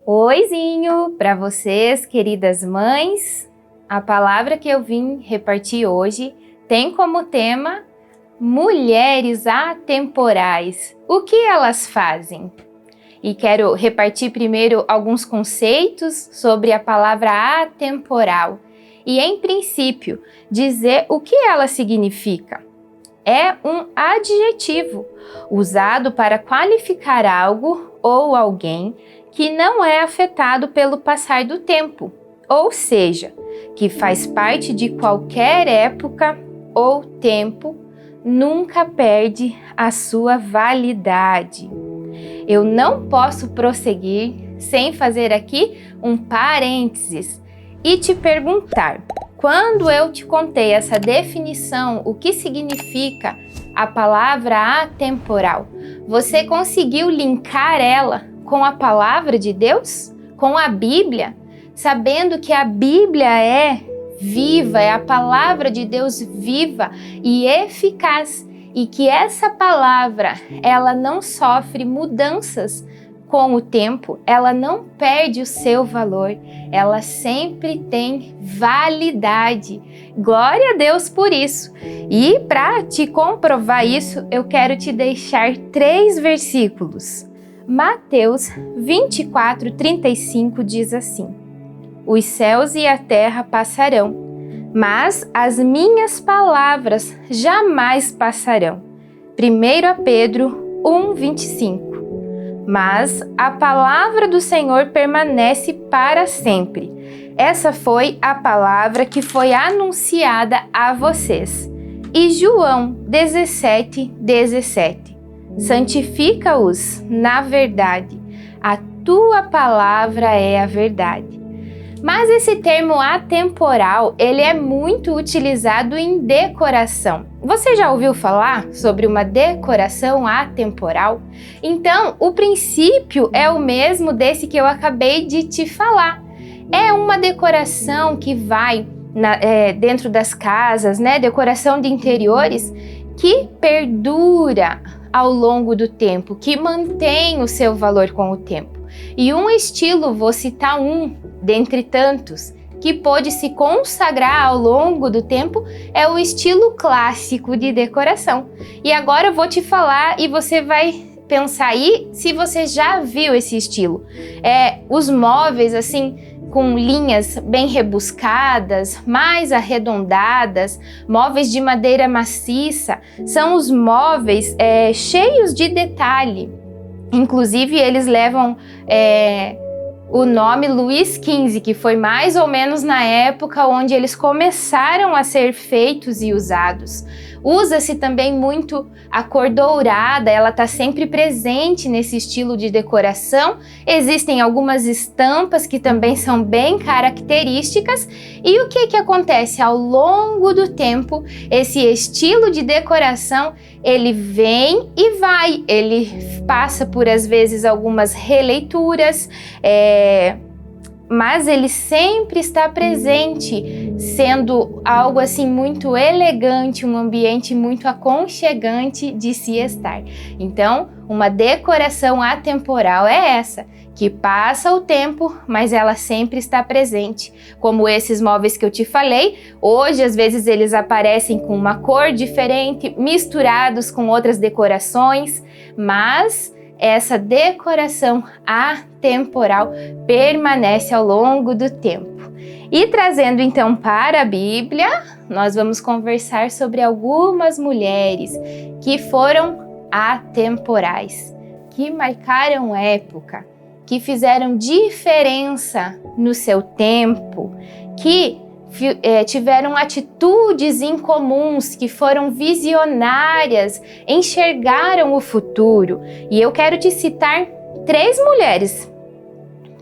Oizinho para vocês, queridas mães. A palavra que eu vim repartir hoje tem como tema mulheres atemporais. O que elas fazem? E quero repartir primeiro alguns conceitos sobre a palavra atemporal e, em princípio, dizer o que ela significa. É um adjetivo usado para qualificar algo ou alguém que não é afetado pelo passar do tempo, ou seja, que faz parte de qualquer época ou tempo, nunca perde a sua validade. Eu não posso prosseguir sem fazer aqui um parênteses e te perguntar, quando eu te contei essa definição, o que significa a palavra atemporal, você conseguiu linkar ela com a palavra de Deus? Com a Bíblia? Sabendo que a Bíblia é viva, é a palavra de Deus viva e eficaz, e que essa palavra, ela não sofre mudanças com o tempo, ela não perde o seu valor, ela sempre tem validade. Glória a Deus por isso. E para te comprovar isso, eu quero te deixar 3 versículos. Mateus 24:35 diz assim: os céus e a terra passarão, mas as minhas palavras jamais passarão. 1 Pedro 1:25. Mas a palavra do Senhor permanece para sempre. Essa foi a palavra que foi anunciada a vocês. E João 17:17. Santifica-os na verdade. A tua palavra é a verdade. Mas esse termo atemporal, ele é muito utilizado em decoração. Você já ouviu falar sobre uma decoração atemporal? Então, o princípio é o mesmo desse que eu acabei de te falar. É uma decoração que vai dentro das casas, né? Decoração de interiores que perdura ao longo do tempo, que mantém o seu valor com o tempo. E um estilo, vou citar um dentre tantos, que pôde se consagrar ao longo do tempo, é o estilo clássico de decoração. E agora eu vou te falar e você vai pensar aí se você já viu esse estilo. Os móveis assim, com linhas bem rebuscadas, mais arredondadas, móveis de madeira maciça, são os móveis cheios de detalhe. Inclusive, eles levam o nome Luís XV, que foi mais ou menos na época onde eles começaram a ser feitos e usados. Usa-se também muito a cor dourada, ela está sempre presente nesse estilo de decoração. Existem algumas estampas que também são bem características. E o que acontece? Ao longo do tempo, esse estilo de decoração, ele vem e vai, ele passa por, às vezes, algumas releituras, mas ele sempre está presente, sendo algo assim muito elegante, um ambiente muito aconchegante de se estar. Então, uma decoração atemporal é essa, que passa o tempo, mas ela sempre está presente. Como esses móveis que eu te falei, hoje às vezes eles aparecem com uma cor diferente, misturados com outras decorações, mas essa decoração atemporal permanece ao longo do tempo. E trazendo então para a Bíblia, nós vamos conversar sobre algumas mulheres que foram atemporais, que marcaram época, que fizeram diferença no seu tempo, que tiveram atitudes incomuns, que foram visionárias, enxergaram o futuro. E eu quero te citar 3 mulheres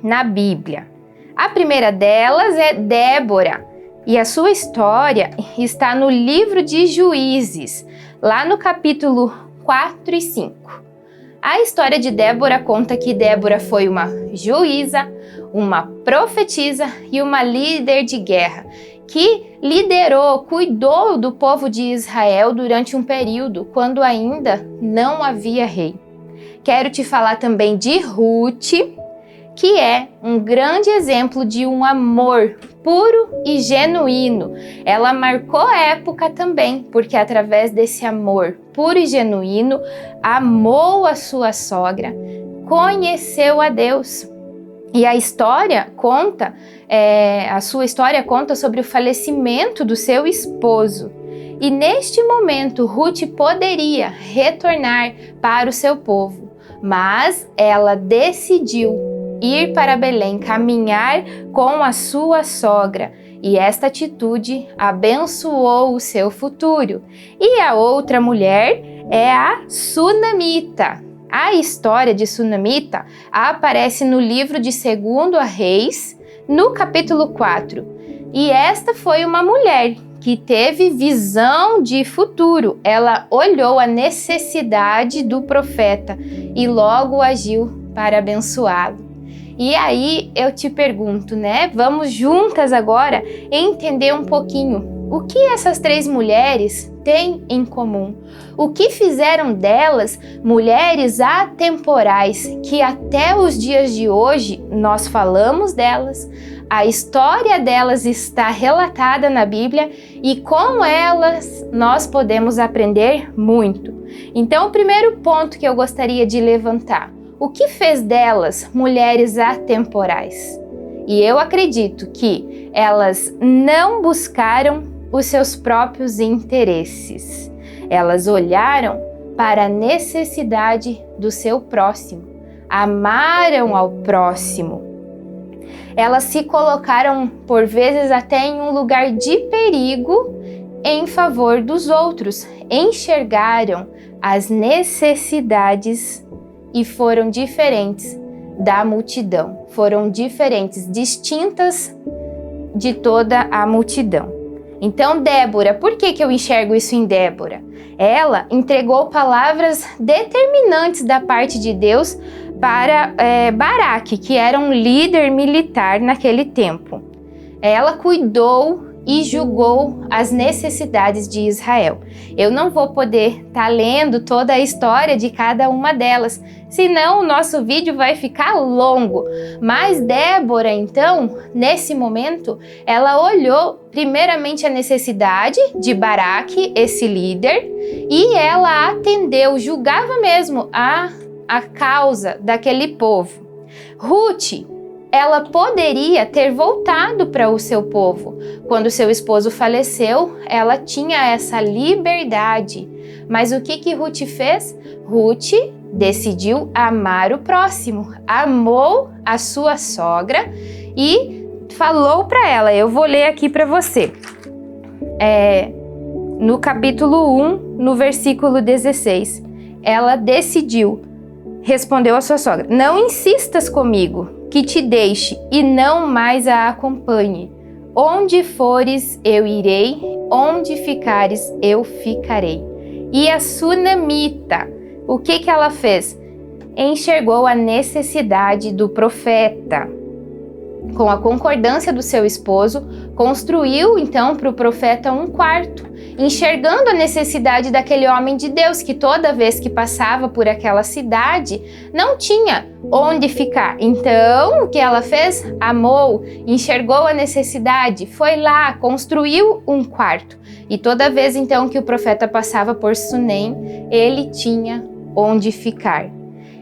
na Bíblia. A primeira delas é Débora, e a sua história está no livro de Juízes, lá no capítulo 4 e 5. A história de Débora conta que Débora foi uma juíza, uma profetisa e uma líder de guerra, que liderou, cuidou do povo de Israel durante um período quando ainda não havia rei. Quero te falar também de Ruth, que é um grande exemplo de um amor puro e genuíno. Ela marcou a época também, porque através desse amor puro e genuíno, amou a sua sogra, conheceu a Deus. E a história conta, a sua história conta sobre o falecimento do seu esposo. E neste momento, Ruth poderia retornar para o seu povo, mas ela decidiu ir para Belém, caminhar com a sua sogra, e esta atitude abençoou o seu futuro. E a outra mulher é a Sunamita. A história de Sunamita aparece no livro de 2 Reis, no capítulo 4. E esta foi uma mulher que teve visão de futuro. Ela olhou a necessidade do profeta e logo agiu para abençoá-lo. E aí eu te pergunto, né? Vamos juntas agora entender um pouquinho o que essas 3 mulheres têm em comum. O que fizeram delas mulheres atemporais, que até os dias de hoje nós falamos delas, a história delas está relatada na Bíblia e com elas nós podemos aprender muito. Então, o primeiro ponto que eu gostaria de levantar: o que fez delas mulheres atemporais? E eu acredito que elas não buscaram os seus próprios interesses. Elas olharam para a necessidade do seu próximo, amaram ao próximo. Elas se colocaram, por vezes, até em um lugar de perigo em favor dos outros, enxergaram as necessidades e foram diferentes da multidão, foram diferentes, distintas de toda a multidão. Então, Débora, por que eu enxergo isso em Débora? Ela entregou palavras determinantes da parte de Deus para Baraque, que era um líder militar naquele tempo. Ela cuidou e julgou as necessidades de Israel. Eu não vou poder estar lendo toda a história de cada uma delas, senão o nosso vídeo vai ficar longo. Mas Débora, então, nesse momento, ela olhou primeiramente a necessidade de Baraque, esse líder, e ela atendeu, julgava mesmo a causa daquele povo. Ruth, ela poderia ter voltado para o seu povo. Quando seu esposo faleceu, ela tinha essa liberdade. Mas o que Ruth fez? Ruth decidiu amar o próximo, amou a sua sogra e falou para ela, eu vou ler aqui para você. No capítulo 1, no versículo 16, ela decidiu, respondeu a sua sogra, não insistas comigo, que te deixe e não mais a acompanhe. Onde fores, eu irei, onde ficares, eu ficarei. E a Sunamita, o que ela fez? Enxergou a necessidade do profeta. Com a concordância do seu esposo, construiu então para o profeta um quarto, enxergando a necessidade daquele homem de Deus que toda vez que passava por aquela cidade não tinha onde ficar. Então, o que ela fez? Amou, enxergou a necessidade, foi lá, construiu um quarto. E toda vez então que o profeta passava por Sunem, ele tinha onde ficar.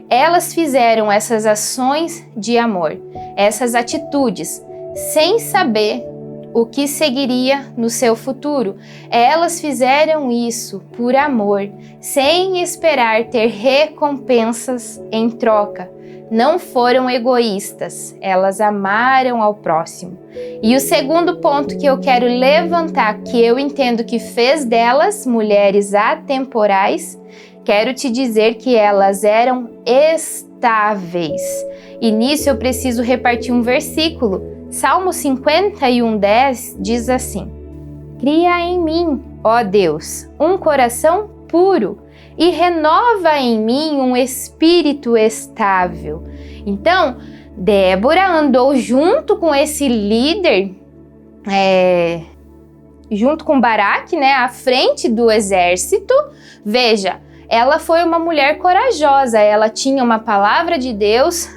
Elas fizeram essas ações de amor, essas atitudes, sem saber o que seguiria no seu futuro. Elas fizeram isso por amor, sem esperar ter recompensas em troca. Não foram egoístas, elas amaram ao próximo. E o segundo ponto que eu quero levantar, que eu entendo que fez delas mulheres atemporais, quero te dizer que elas eram estáveis. E nisso eu preciso repartir um versículo. Salmo 51:10 diz assim: Cria em mim, ó Deus, um coração puro e renova em mim um espírito estável. Então, Débora andou junto com esse líder, junto com Baraque, à frente do exército. Veja, ela foi uma mulher corajosa, ela tinha uma palavra de Deus,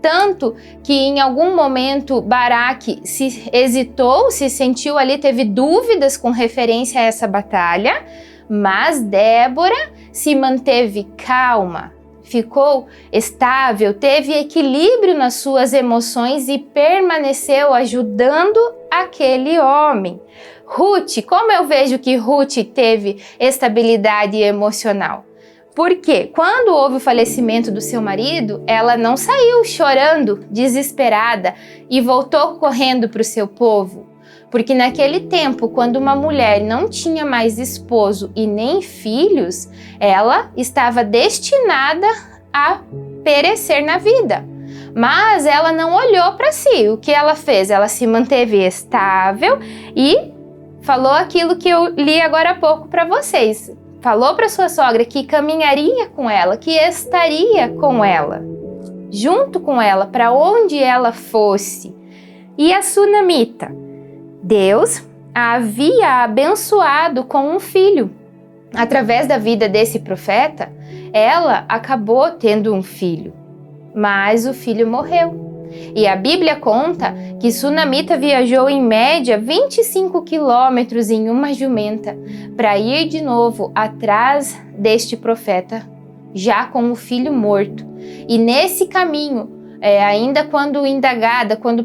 tanto que em algum momento Baraque se hesitou, se sentiu ali, teve dúvidas com referência a essa batalha, mas Débora se manteve calma, ficou estável, teve equilíbrio nas suas emoções e permaneceu ajudando aquele homem. Ruth, como eu vejo que Ruth teve estabilidade emocional? Porque quando houve o falecimento do seu marido, ela não saiu chorando, desesperada e voltou correndo para o seu povo. Porque naquele tempo, quando uma mulher não tinha mais esposo e nem filhos, ela estava destinada a perecer na vida. Mas ela não olhou para si. O que ela fez? Ela se manteve estável e falou aquilo que eu li agora há pouco para vocês. Falou para sua sogra que caminharia com ela, que estaria com ela, junto com ela, para onde ela fosse. E a sunamita? Deus a havia abençoado com um filho. Através da vida desse profeta, ela acabou tendo um filho, mas o filho morreu. E a Bíblia conta que Sunamita viajou em média 25 quilômetros em uma jumenta para ir de novo atrás deste profeta, já com o filho morto. E nesse caminho, ainda quando indagada, quando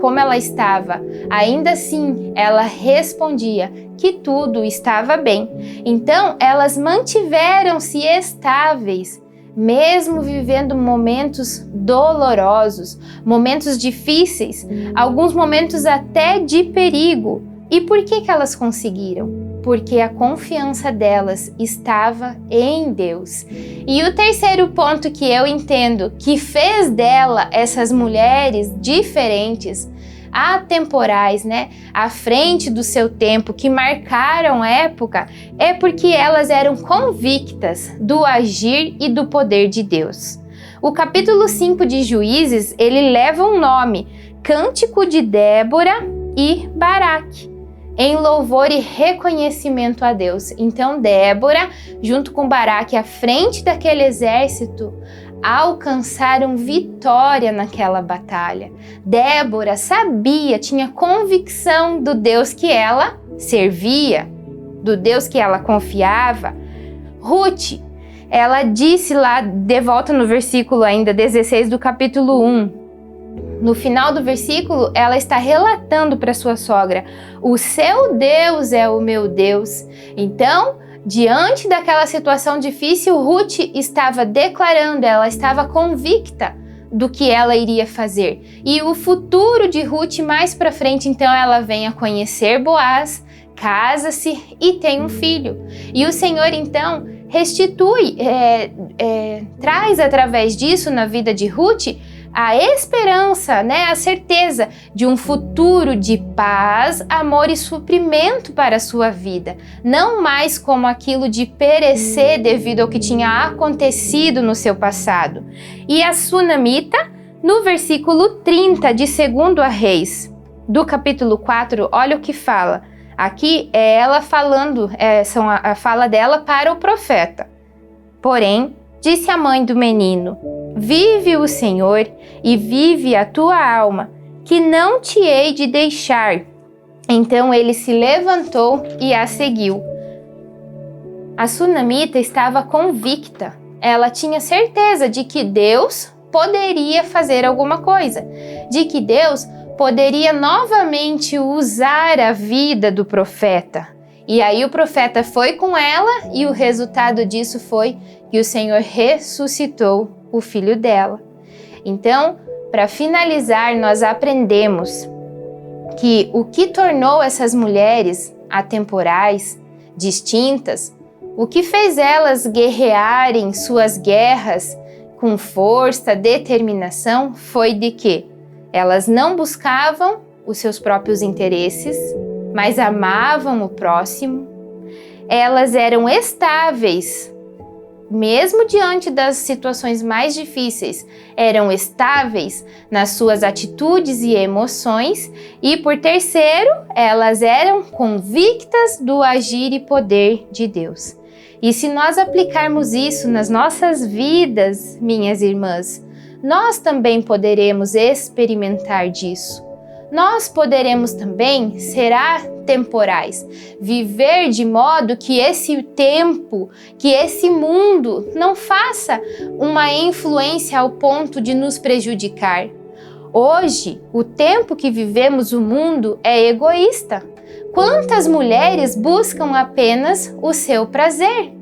como ela estava, ainda assim ela respondia que tudo estava bem. Então elas mantiveram-se estáveis, mesmo vivendo momentos dolorosos, momentos difíceis, alguns momentos até de perigo. E por que elas conseguiram? Porque a confiança delas estava em Deus. E o terceiro ponto que eu entendo que fez dela essas mulheres diferentes, atemporais, à frente do seu tempo, que marcaram época, é porque elas eram convictas do agir e do poder de Deus. O capítulo 5 de Juízes, ele leva um nome, Cântico de Débora e Baraque, em louvor e reconhecimento a Deus. Então Débora, junto com Baraque à frente daquele exército, alcançaram vitória naquela batalha. Débora sabia, tinha convicção do Deus que ela servia, do Deus que ela confiava. Ruth, ela disse lá, de volta no versículo ainda 16 do capítulo 1, no final do versículo, ela está relatando para sua sogra: o seu Deus é o meu Deus. Então, diante daquela situação difícil, Ruth estava declarando, ela estava convicta do que ela iria fazer. E o futuro de Ruth mais para frente, então ela vem a conhecer Boaz, casa-se e tem um filho. E o Senhor então restitui, traz através disso na vida de Ruth a esperança, a certeza de um futuro de paz, amor e suprimento para a sua vida. Não mais como aquilo de perecer devido ao que tinha acontecido no seu passado. E a sunamita, no versículo 30 de 2 Reis, do capítulo 4, olha o que fala. Aqui é ela falando, a fala dela para o profeta. Porém, disse a mãe do menino: vive o Senhor e vive a tua alma, que não te hei de deixar. Então ele se levantou e a seguiu. A sunamita estava convicta. Ela tinha certeza de que Deus poderia fazer alguma coisa, de que Deus poderia novamente usar a vida do profeta. E aí o profeta foi com ela e o resultado disso foi que o Senhor ressuscitou o filho dela. Então, para finalizar, nós aprendemos que o que tornou essas mulheres atemporais, distintas, o que fez elas guerrearem suas guerras com força, determinação, foi de que elas não buscavam os seus próprios interesses, mas amavam o próximo. Elas eram estáveis mesmo diante das situações mais difíceis, eram estáveis nas suas atitudes e emoções, e por terceiro, elas eram convictas do agir e poder de Deus. E se nós aplicarmos isso nas nossas vidas, minhas irmãs, nós também poderemos experimentar disso. Nós poderemos também ser atemporais, viver de modo que esse tempo, que esse mundo não faça uma influência ao ponto de nos prejudicar. Hoje, o tempo que vivemos o mundo é egoísta. Quantas mulheres buscam apenas o seu prazer?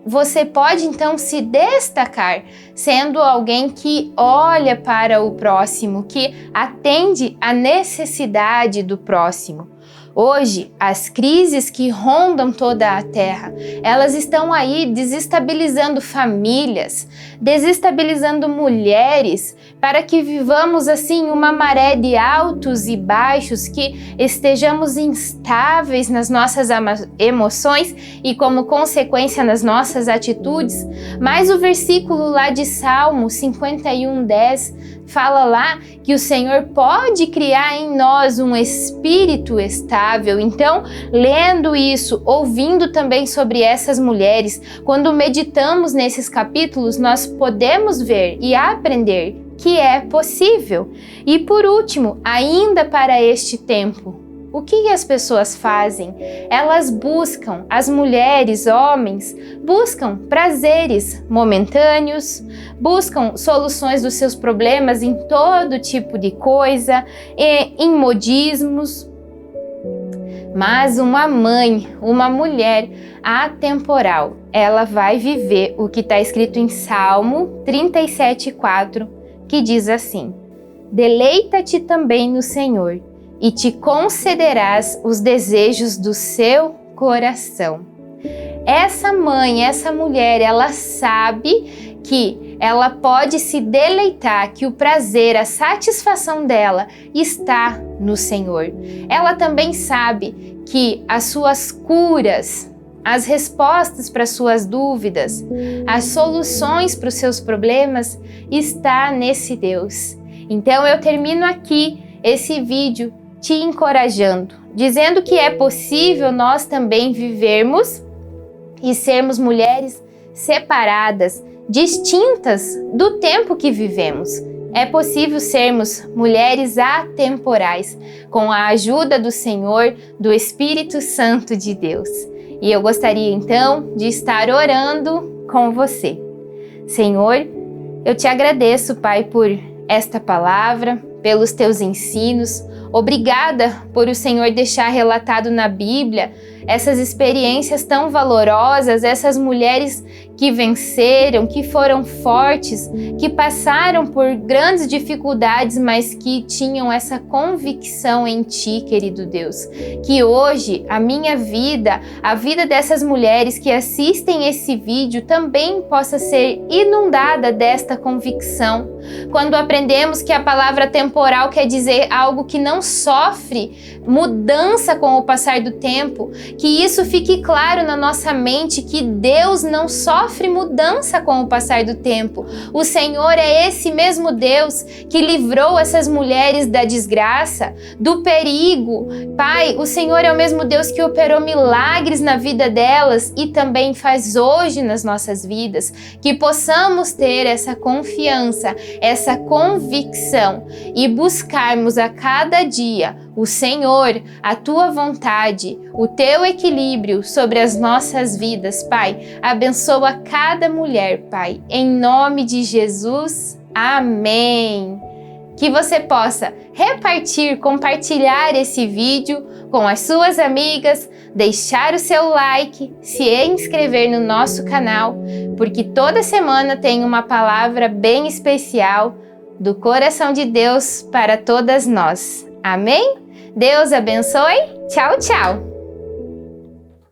Você pode então se destacar sendo alguém que olha para o próximo, que atende à necessidade do próximo. Hoje, as crises que rondam toda a Terra, elas estão aí desestabilizando famílias, desestabilizando mulheres, para que vivamos assim uma maré de altos e baixos, que estejamos instáveis nas nossas emoções e como consequência nas nossas atitudes. Mas o versículo lá de Salmo 51:10 fala lá que o Senhor pode criar em nós um espírito estável. Então, lendo isso, ouvindo também sobre essas mulheres, quando meditamos nesses capítulos, nós podemos ver e aprender que é possível. E por último, ainda para este tempo, o que as pessoas fazem? Elas buscam, as mulheres, homens, buscam prazeres momentâneos, buscam soluções dos seus problemas em todo tipo de coisa, em modismos. Mas uma mãe, uma mulher atemporal, ela vai viver o que está escrito em Salmo 37:4, que diz assim: deleita-te também no Senhor, e te concederás os desejos do seu coração. Essa mãe, essa mulher, ela sabe que ela pode se deleitar, que o prazer, a satisfação dela está no Senhor. Ela também sabe que as suas curas, as respostas para suas dúvidas, as soluções para os seus problemas está nesse Deus. Então eu termino aqui esse vídeo te encorajando, dizendo que é possível nós também vivermos e sermos mulheres separadas, distintas do tempo que vivemos. É possível sermos mulheres atemporais, com a ajuda do Senhor, do Espírito Santo de Deus. E eu gostaria então de estar orando com você. Senhor, eu te agradeço, Pai, por esta palavra, pelos teus ensinos. Obrigada por o Senhor deixar relatado na Bíblia essas experiências tão valorosas, essas mulheres que venceram, que foram fortes, que passaram por grandes dificuldades, mas que tinham essa convicção em Ti, querido Deus. Que hoje a minha vida, a vida dessas mulheres que assistem esse vídeo também possa ser inundada desta convicção. Quando aprendemos que a palavra temporal quer dizer algo que não sofre mudança com o passar do tempo, que isso fique claro na nossa mente, que Deus não sofre mudança com o passar do tempo. O Senhor é esse mesmo Deus que livrou essas mulheres da desgraça, do perigo. Pai, o Senhor é o mesmo Deus que operou milagres na vida delas e também faz hoje nas nossas vidas. Que possamos ter essa confiança, essa convicção e buscarmos a cada dia o Senhor, a Tua vontade, o Teu equilíbrio sobre as nossas vidas, Pai. Abençoa cada mulher, Pai, em nome de Jesus. Amém. Que você possa repartir, compartilhar esse vídeo com as suas amigas, deixar o seu like, se inscrever no nosso canal, porque toda semana tem uma palavra bem especial do coração de Deus para todas nós. Amém? Deus abençoe. Tchau, tchau.